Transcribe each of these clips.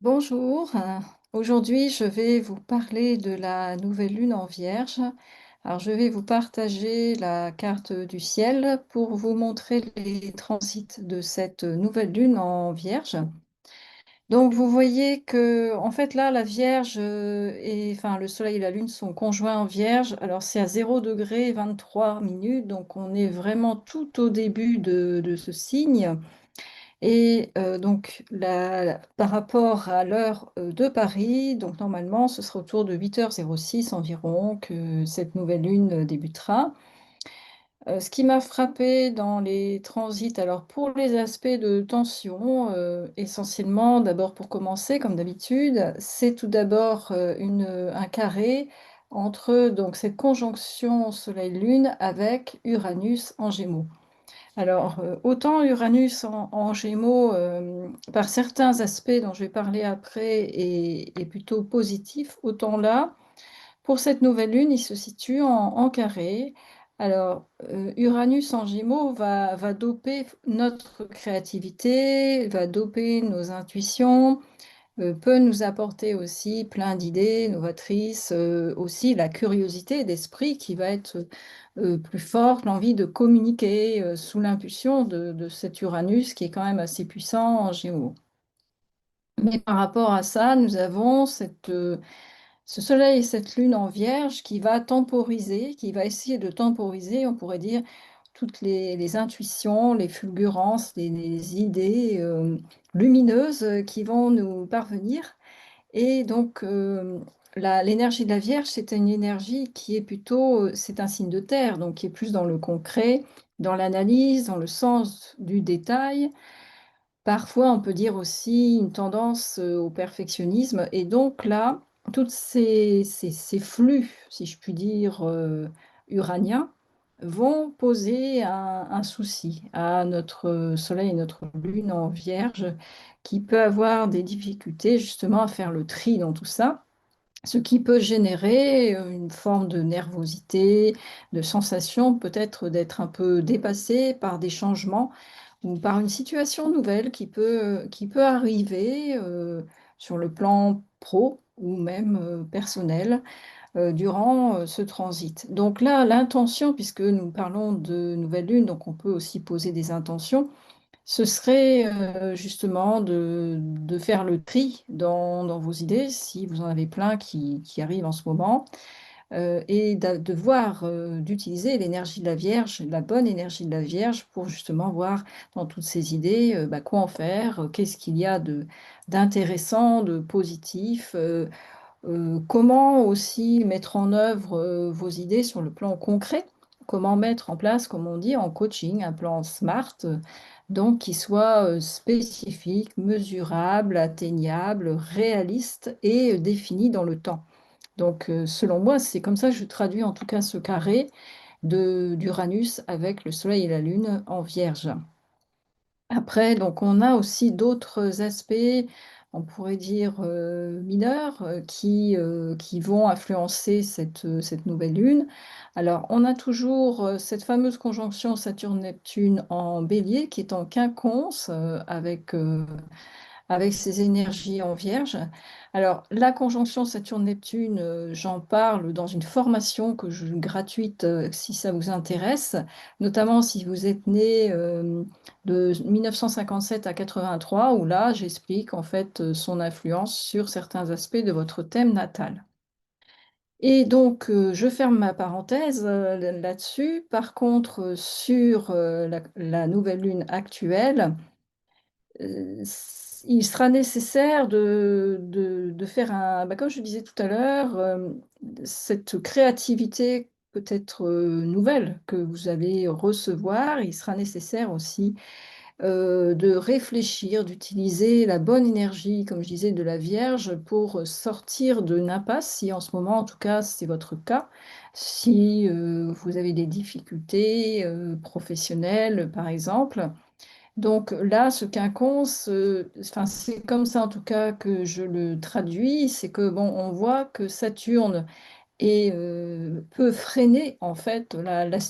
Bonjour, aujourd'hui je vais vous parler de la nouvelle lune en Vierge. Alors je vais vous partager la carte du ciel pour vous montrer les transits de cette nouvelle lune en Vierge. Donc vous voyez que en fait là la Vierge et enfin le Soleil et la Lune sont conjoints en Vierge. Alors c'est à 0 degré 23 minutes, donc on est vraiment tout au début de ce signe. Et donc par rapport à l'heure, de Paris, donc normalement ce sera autour de 8h06 environ que cette nouvelle lune, débutera. Ce qui m'a frappé dans les transits, alors pour les aspects de tension, essentiellement, d'abord pour commencer comme d'habitude, c'est tout d'abord, un carré entre donc cette conjonction Soleil-Lune avec Uranus en Gémeaux. Alors, autant Uranus en Gémeaux, par certains aspects dont je vais parler après est plutôt positif, autant là, pour cette nouvelle lune, il se situe en carré. Alors, Uranus en Gémeaux va doper notre créativité, va doper nos intuitions, peut nous apporter aussi plein d'idées novatrices, aussi la curiosité d'esprit qui va être, plus forte, l'envie de communiquer, sous l'impulsion de cet Uranus qui est quand même assez puissant en Gémeaux. Mais par rapport à ça, nous avons ce Soleil et cette Lune en Vierge qui va temporiser, qui va essayer de temporiser, on pourrait dire, toutes les intuitions, les fulgurances, les idées, lumineuses, qui vont nous parvenir. Et donc, l'énergie de la Vierge, c'est une énergie qui est plutôt, c'est un signe de terre, donc qui est plus dans le concret, dans l'analyse, dans le sens du détail. Parfois, on peut dire aussi une tendance, au perfectionnisme et donc là, toutes ces flux, si je puis dire, uraniens, vont poser un souci à notre Soleil et notre Lune en Vierge, qui peut avoir des difficultés justement à faire le tri dans tout ça. Ce qui peut générer, une forme de nervosité, de sensation peut-être d'être un peu dépassé par des changements ou par une situation nouvelle qui peut arriver, sur le plan pro ou même, personnel, durant, ce transit. Donc là, l'intention, puisque nous parlons de nouvelle lune, donc on peut aussi poser des intentions, ce serait, justement de faire le tri dans vos idées, si vous en avez plein qui arrivent en ce moment, et de voir, d'utiliser l'énergie de la Vierge, la bonne énergie de la Vierge pour justement voir dans toutes ces idées, bah, quoi en faire, qu'est-ce qu'il y a d'intéressant, de positif, comment aussi mettre en œuvre, vos idées sur le plan concret. Comment mettre en place, comme on dit en coaching, un plan SMART, donc qui soit, spécifique, mesurable, atteignable, réaliste et défini dans le temps. Donc, selon moi, c'est comme ça que je traduis en tout cas ce carré de d'Uranus avec le Soleil et la Lune en Vierge. Après, donc on a aussi d'autres aspects, on pourrait dire, mineurs, qui vont influencer cette nouvelle lune. Alors, on a toujours, cette fameuse conjonction Saturne-Neptune en Bélier qui est en quinconce, avec ses énergies en Vierge. Alors, la conjonction Saturne-Neptune, j'en parle dans une formation gratuite, si ça vous intéresse, notamment si vous êtes né de 1957 à 83, où là, j'explique en fait son influence sur certains aspects de votre thème natal. Et donc, je ferme ma parenthèse là-dessus. Par contre, sur la nouvelle lune actuelle, il sera nécessaire de faire bah, comme je disais tout à l'heure, cette créativité peut-être, nouvelle que vous allez recevoir, il sera nécessaire aussi, de réfléchir, d'utiliser la bonne énergie, comme je disais, de la Vierge pour sortir d'une impasse, si en ce moment, en tout cas, c'est votre cas. Si, vous avez des difficultés, professionnelles, par exemple, donc là, ce quinconce, enfin, c'est comme ça en tout cas que je le traduis, c'est que bon, on voit que Saturne peut freiner en fait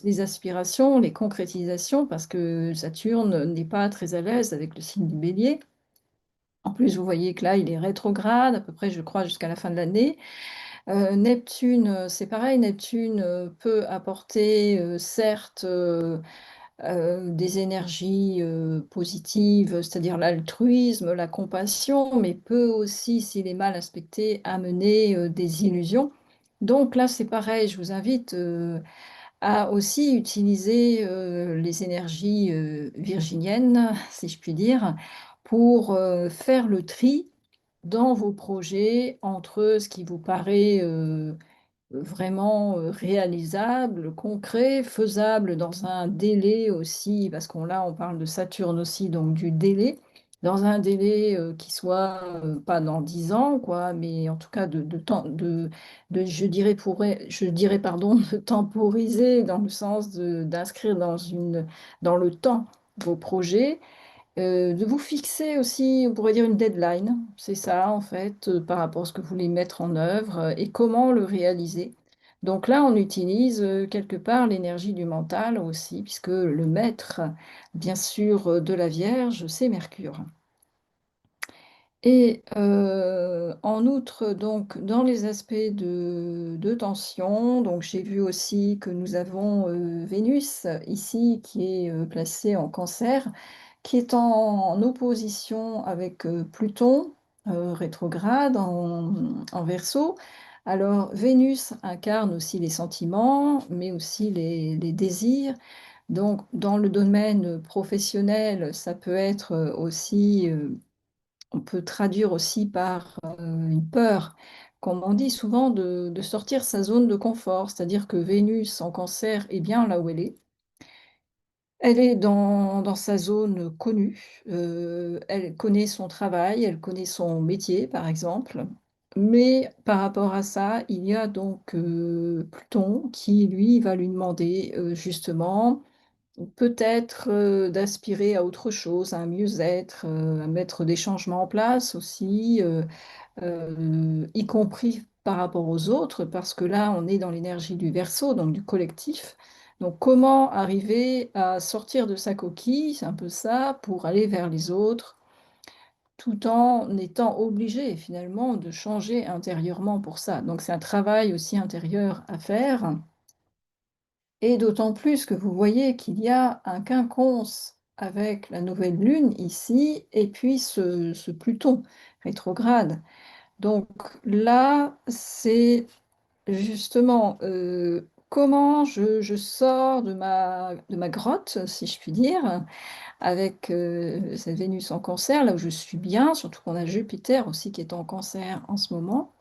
les aspirations, les concrétisations, parce que Saturne n'est pas très à l'aise avec le signe du Bélier. En plus, vous voyez que là, il est rétrograde, à peu près, je crois, jusqu'à la fin de l'année. Neptune, c'est pareil, Neptune peut apporter, certes, des énergies positives, c'est-à-dire l'altruisme, la compassion, mais peut aussi, s'il est mal aspecté, amener des illusions. Donc là, c'est pareil, je vous invite à aussi utiliser les énergies virginiennes, si je puis dire, pour faire le tri dans vos projets entre ce qui vous paraît vraiment réalisable, concret, faisable dans un délai aussi, parce qu'on là, on parle de Saturne aussi, donc du délai, dans un délai qui soit pas dans 10 ans, quoi, mais en tout cas de temps, je dirais, pardon, de temporiser dans le sens d'inscrire dans le temps vos projets, de vous fixer aussi, on pourrait dire une deadline, c'est ça en fait, par rapport à ce que vous voulez mettre en œuvre et comment le réaliser. Donc là, on utilise quelque part l'énergie du mental aussi, puisque le maître, bien sûr, de la Vierge, c'est Mercure. Et en outre, donc, dans les aspects de tension, donc j'ai vu aussi que nous avons Vénus ici qui est placée en Cancer, qui est en opposition avec Pluton rétrograde en Verseau. Alors Vénus incarne aussi les sentiments, mais aussi les désirs. Donc dans le domaine professionnel, ça peut être aussi on peut traduire aussi par une peur, comme on dit souvent, de sortir sa zone de confort, c'est-à-dire que Vénus en Cancer est bien là où elle est. Elle est dans sa zone connue, elle connaît son travail, elle connaît son métier, par exemple. Mais par rapport à ça, il y a donc Pluton qui, lui, va lui demander justement peut-être d'aspirer à autre chose, à un mieux-être, à mettre des changements en place aussi, y compris par rapport aux autres, parce que là, on est dans l'énergie du Verseau, donc du collectif. Donc, comment arriver à sortir de sa coquille, c'est un peu ça, pour aller vers les autres, tout en étant obligé finalement de changer intérieurement pour ça. Donc, c'est un travail aussi intérieur à faire. Et d'autant plus que vous voyez qu'il y a un quinconce avec la nouvelle lune ici, et puis ce Pluton rétrograde. Donc là, c'est justement comment je sors de ma grotte, si je puis dire, avec cette Vénus en Cancer, là où je suis bien, surtout qu'on a Jupiter aussi qui est en Cancer en ce moment,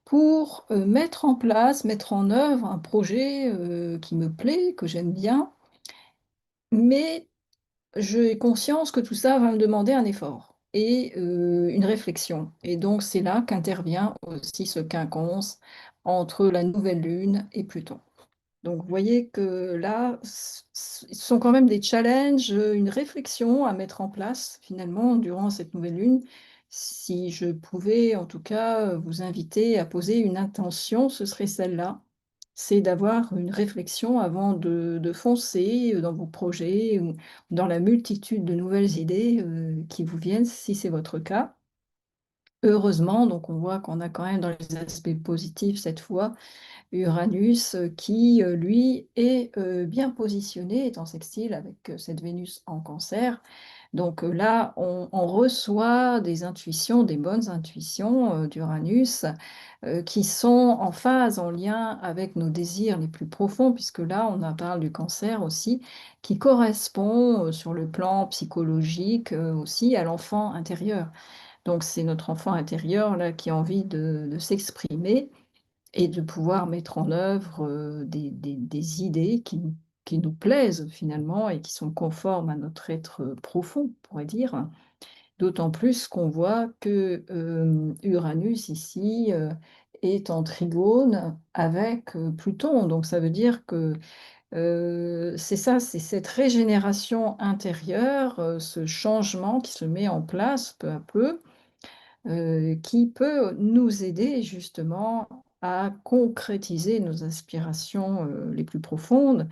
pour mettre en place, mettre en œuvre un projet qui me plaît, que j'aime bien, mais j'ai conscience que tout ça va me demander un effort et une réflexion. Et donc, c'est là qu'intervient aussi ce quinconce entre la nouvelle lune et Pluton. Donc, vous voyez que là, ce sont quand même des challenges, une réflexion à mettre en place finalement durant cette nouvelle lune. Si je pouvais en tout cas vous inviter à poser une intention, ce serait celle-là. C'est d'avoir une réflexion avant de foncer dans vos projets ou dans la multitude de nouvelles idées qui vous viennent, si c'est votre cas. Heureusement, donc on voit qu'on a quand même dans les aspects positifs cette fois Uranus qui, lui, est bien positionné, est en sextile avec cette Vénus en Cancer. Donc là, on reçoit des intuitions, des bonnes intuitions d'Uranus qui sont en phase, en lien avec nos désirs les plus profonds, puisque là, on en parle du Cancer aussi, qui correspond sur le plan psychologique aussi à l'enfant intérieur. Donc c'est notre enfant intérieur là qui a envie de s'exprimer et de pouvoir mettre en œuvre des idées qui nous plaisent finalement et qui sont conformes à notre être profond, on pourrait dire. D'autant plus qu'on voit que Uranus ici est en trigone avec Pluton. Donc ça veut dire que c'est ça, c'est cette régénération intérieure, ce changement qui se met en place peu à peu qui peut nous aider justement à concrétiser nos aspirations les plus profondes,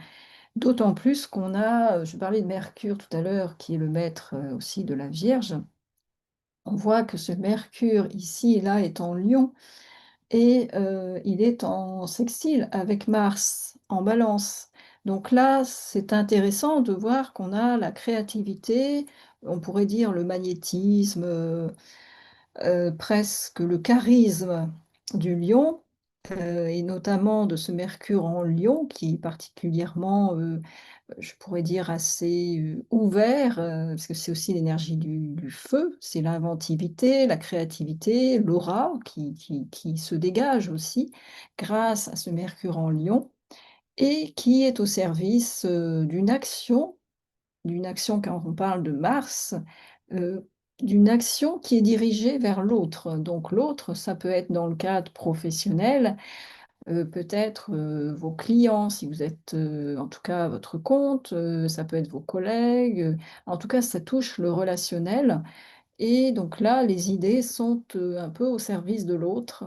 d'autant plus qu'on a, je parlais de Mercure tout à l'heure, qui est le maître aussi de la Vierge, on voit que ce Mercure ici, là, est en Lion et il est en sextile avec Mars en Balance. Donc là, c'est intéressant de voir qu'on a la créativité, on pourrait dire le magnétisme, presque le charisme du Lion, et notamment de ce Mercure en Lion qui est particulièrement, je pourrais dire assez, ouvert, parce que c'est aussi l'énergie du feu, c'est l'inventivité, la créativité, l'aura qui se dégage aussi grâce à ce Mercure en Lion et qui est au service, d'une action quand on parle de Mars, heu, d'une action qui est dirigée vers l'autre. Donc l'autre, ça peut être dans le cadre professionnel, peut-être, vos clients si vous êtes, en tout cas à votre compte, ça peut être vos collègues, en tout cas ça touche le relationnel et donc là, les idées sont, un peu au service de l'autre,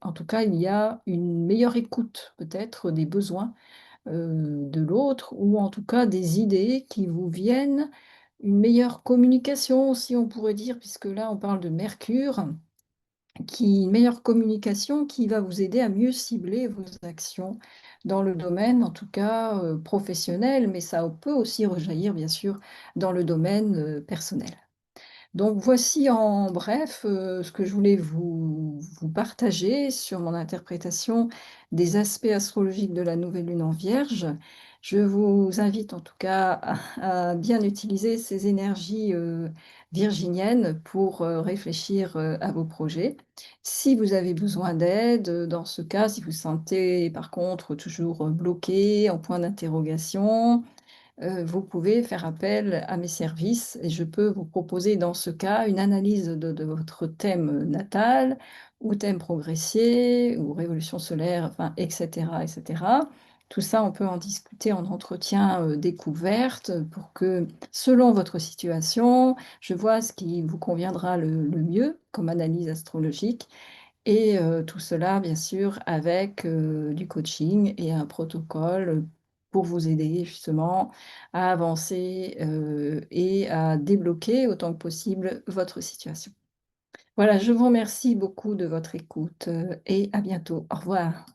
en tout cas il y a une meilleure écoute peut-être des besoins de l'autre ou en tout cas des idées qui vous viennent, une meilleure communication aussi on pourrait dire puisque là on parle de Mercure, une meilleure communication qui va vous aider à mieux cibler vos actions dans le domaine en tout cas, professionnel, mais ça peut aussi rejaillir bien sûr dans le domaine, personnel. Donc voici en bref, ce que je voulais vous partager sur mon interprétation des aspects astrologiques de la nouvelle lune en Vierge. Je vous invite en tout cas à bien utiliser ces énergies, virginiennes pour, réfléchir, à vos projets. Si vous avez besoin d'aide, dans ce cas, si vous vous sentez par contre toujours, bloqué, en point d'interrogation, vous pouvez faire appel à mes services et je peux vous proposer dans ce cas une analyse de votre thème natal ou thème progressier ou révolution solaire, enfin et cetera et cetera. Tout ça, on peut en discuter en entretien, découverte pour que, selon votre situation, je vois ce qui vous conviendra le mieux comme analyse astrologique et tout cela, bien sûr, avec, du coaching et un protocole, pour vous aider justement à avancer, et à débloquer autant que possible votre situation. Voilà, je vous remercie beaucoup de votre écoute, et à bientôt. Au revoir.